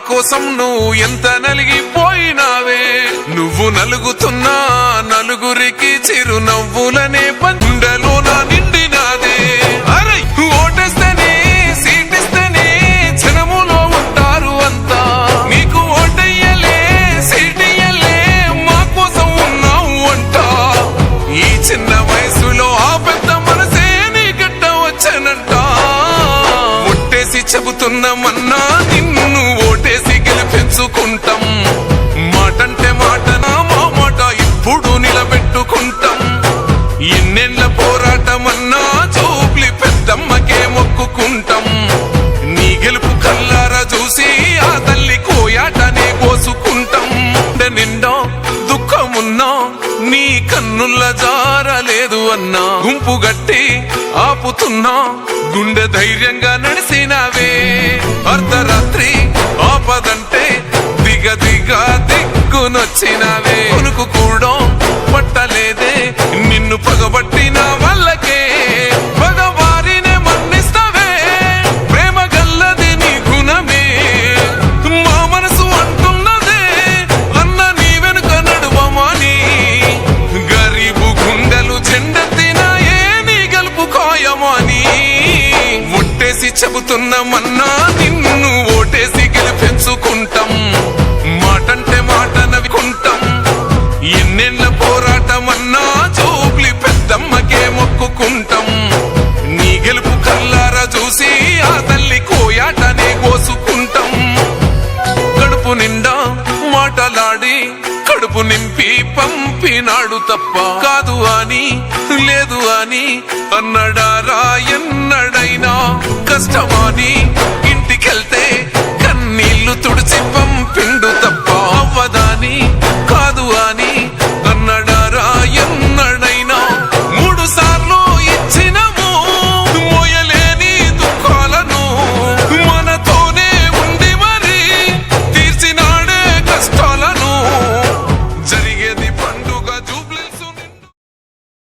కోసం నువ్వు ఎంత నలిగిపోయినావే. నువ్వు నలుగుతున్నా నలుగురికి చిరునవ్వులనే పండలోన నిండినాదే. అరే ఓటేస్తేనే సీటిస్తేనే జనములో ఉంటారు అంతా. నీకు ఓటయ్యలే సీటియ్యలే మా కోసం ఉన్నావు అంట. ఈ చిన్న వయసులో ఆ పెద్ద మనసే నీ గట్ట వచ్చానంట. ఒట్టేసి చెబుతున్నామన్నా నిన్ను ఓటేసి గెలిపించుకుంటాం. మాటంటే మాట నా మాట ఇప్పుడు నిలబెట్టుకుంటాం. ఎన్నెళ్ళ పోరాటమన్నా జూబ్లీ పెద్దమ్మకే మొక్కుకుంటాం. నీ గెలుపు కల్లారా చూసి ఆ తల్లి కోయాటనే కోసుకుంటాం. నిండా దుఃఖమున్నా నీ కన్నుల్ల జారలేదు అన్నా. గుంపు గట్టి ఆపుతున్నా గుండె ధైర్యంగా నడిసినావే. అర్ధరాత్రి ఆపదంటే దిగునొచ్చినావే. కొనుకు కూడా పట్టలేదే నిన్ను పగబట్టిన వాళ్ళకే. పగవారినే మన్నిస్తావే ప్రేమ గల్లది నీ గుణమే. మా మనసు అంటున్నదే అన్న నీ వెనుక నడువమని. గరీబు గుండెలు చెండెత్తినాయే నీ గెలుపు ఖాయమని. ఒట్టేసి చెబుతున్నామన్నా నిన్ను ఓటేసి గెలిపించుకుంటాం. మాటంటే మాట నవ్వుకుంటాం. ఎన్నెళ్ళ పోరాటమన్నా జూబ్లీ పెద్దమ్మకే మొక్కుకుంటాం. నీ గెలుపు కల్లారా చూసి ఆ తల్లి కోయాటనే కోసుకుంటాం. కడుపు నిండా మాటలాడి కడుపు నింపి పంపినాడు తప్ప కాదు అని లేదు అని అన్నడారా ఎన్నడైనా. కష్టమాని ఇంటికెళ్తే కన్నీళ్లు తుడిచి పంపి